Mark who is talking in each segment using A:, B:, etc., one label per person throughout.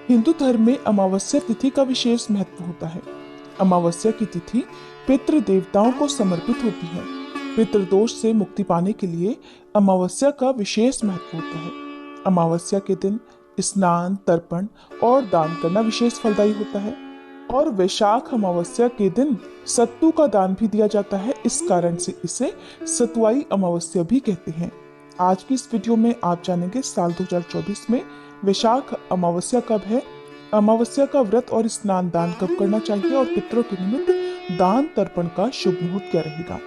A: हिंदू धर्म में अमावस्या तिथि का विशेष महत्व होता है। अमावस्या की तिथि पितृ देवताओं को समर्पित होती है। पितृदोष से मुक्ति पाने के लिए अमावस्या का विशेष महत्व होता है। अमावस्या के दिन स्नान, तर्पण और दान करना विशेष फलदायी होता है। और वैशाख अमावस्या के दिन सत्तू का दान भी दिया जाता है। इस कारण से इसे सतुआई अमावस्या भी कहते हैं। आज की इस वीडियो में आप जानेंगे साल 2024 में वैशाख अमावस्या कब है, अमावस्या का व्रत और स्नान दान कब करना चाहिए और पितरों के निमित्त दान तर्पण का शुभ मुहूर्त क्या रहेगा।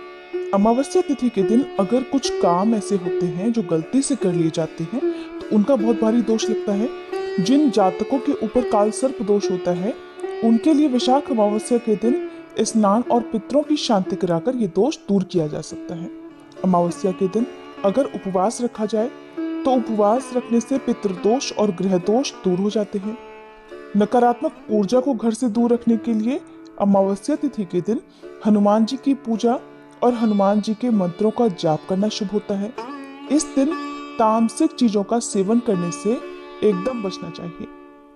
A: अमावस्या तिथि के दिन अगर कुछ काम ऐसे होते हैं जो गलती से कर लिए जाते हैं तो उनका बहुत भारी दोष लगता है। जिन जातकों के ऊपर काल सर्प दोष होता है उनके लिए वैशाख अमावस्या के दिन स्नान और पितरों की शांति कराकर ये दोष दूर किया जा सकता है। अमावस्या के दिन अगर उपवास रखा जाए तो उपवास रखने से पितृदोष और गृह दोष दूर हो जाते हैं। नकारात्मक ऊर्जा को घर से दूर रखने के लिए अमावस्या तिथि के दिन हनुमान जी की पूजा और हनुमान जी के मंत्रों का जाप करना शुभ होता है। इस दिन तामसिक चीजों का सेवन करने से एकदम बचना चाहिए।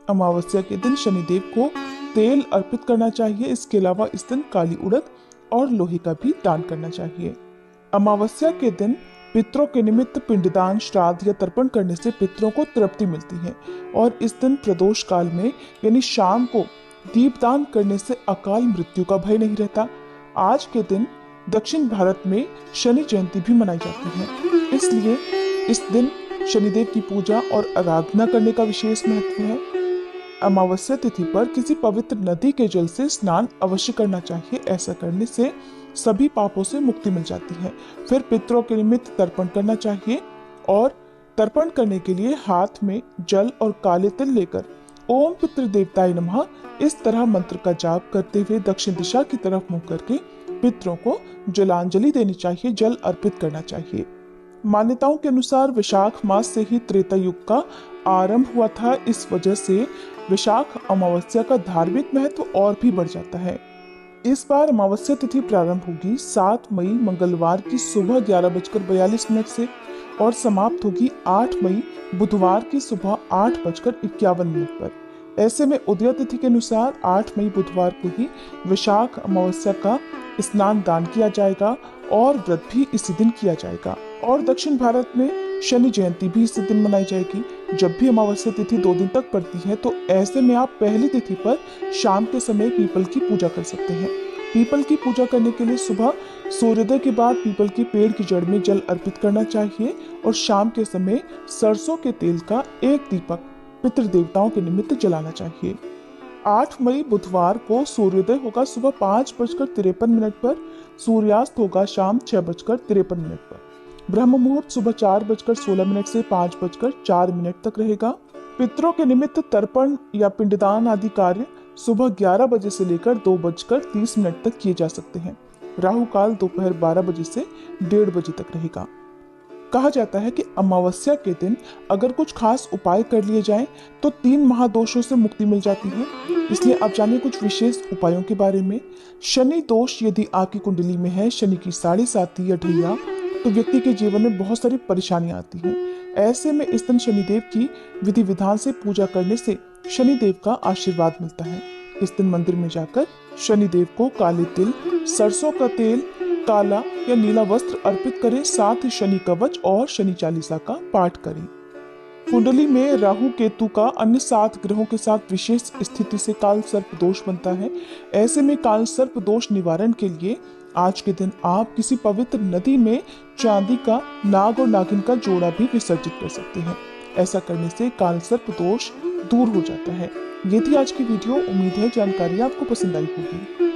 A: अमावस्या के दिन शनिदेव को तेल अर्पित करना चाहिए। इसके अलावा इस दिन काली उड़द और लोहे का भी दान करना चाहिए। अमावस्या के दिन पितरों के निमित्त पिंडदान, श्राद्ध या तर्पण करने से पितरों को तृप्ति मिलती है और इस दिन प्रदोष काल में यानी शाम को दीपदान करने से अकाल मृत्यु का भय नहीं रहता। आज के दिन दक्षिण भारत में शनि जयंती भी मनाई जाती है, इसलिए इस दिन शनिदेव की पूजा और आराधना करने का विशेष महत्व है। अमावस्या तिथि पर किसी पवित्र नदी के जल से स्नान अवश्य करना चाहिए। ऐसा करने से सभी पापों से मुक्ति मिल जाती है। फिर पितरों के निमित्त तर्पण करना चाहिए और तर्पण करने के लिए हाथ में जल और काले तिल लेकर ओम पितृ देवताय नमः इस तरह मंत्र का जाप करते हुए दक्षिण दिशा की तरफ मुंह करके पितरों को जलांजलि देनी चाहिए, जल अर्पित करना चाहिए। मान्यताओं के अनुसार वैशाख मास से ही त्रेता युग का आरंभ हुआ था। इस वजह से वैशाख अमावस्या का धार्मिक महत्व और भी बढ़ जाता है। इस बार अमावस्या तिथि प्रारंभ होगी 7 मई मंगलवार की सुबह 11:42 से और समाप्त होगी 8 मई बुधवार की सुबह 8:51 पर। ऐसे में उदय तिथि के अनुसार 8 मई बुधवार को ही वैशाख अमावस्या का स्नान दान किया जाएगा और व्रत भी इसी दिन किया जाएगा। और दक्षिण भारत में शनि जयंती भी इसी दिन मनाई जाएगी। जब भी अमावस्या तिथि 2 दिन तक पड़ती है तो ऐसे में आप पहली तिथि पर शाम के समय पीपल की पूजा कर सकते हैं। पीपल की पूजा करने के लिए सुबह सूर्योदय के बाद पीपल के पेड़ की जड़ में जल अर्पित करना चाहिए और शाम के समय सरसों के तेल का एक दीपक पितृदेवताओं के निमित्त जलाना चाहिए। 8 मई बुधवार को सूर्योदय होगा सुबह 5:53 पर, सूर्यास्त होगा शाम 6:53 पर। ब्रह्म मुहूर्त सुबह 4:16 से 5:04 तक रहेगा। पितरों के निमित्त तर्पण या पिंडदान आदि कार्य सुबह 11 बजे से लेकर 2:30 तक किए जा सकते हैं। राहु काल दोपहर 12 बजे से 1:30 बजे तक रहेगा। कहा जाता है कि अमावस्या के दिन अगर कुछ खास उपाय कर लिए जाएं तो 3 महादोषों से मुक्ति मिल जाती है। इसलिए आप जानिए कुछ विशेष उपायों के बारे में। शनि दोष यदि आपकी कुंडली में है, शनि की 7.5 या ढैया, तो व्यक्ति के जीवन में बहुत सारी परेशानियां आती हैं। ऐसे में इस दिन शनिदेव की विधि विधान से पूजा करने से शनिदेव का आशीर्वाद मिलता है। इस दिन मंदिर में जाकर शनिदेव को काले तिल, सरसों का तेल, काला या नीला वस्त्र अर्पित करें। साथ ही शनि कवच और शनि चालीसा का पाठ करें। कुंडली में राहु केतु का अन्य 7 ग्रहों के साथ विशेष स्थिति से काल सर्प दोष बनता है। ऐसे में काल सर्प दोष निवारण के लिए आज के दिन आप किसी पवित्र नदी में चांदी का नाग और नागिन का जोड़ा भी विसर्जित कर सकते हैं। ऐसा करने से काल सर्प दोष दूर हो जाता है। ये थी आज की वीडियो। उम्मीद है जानकारी आपको पसंद आई होगी।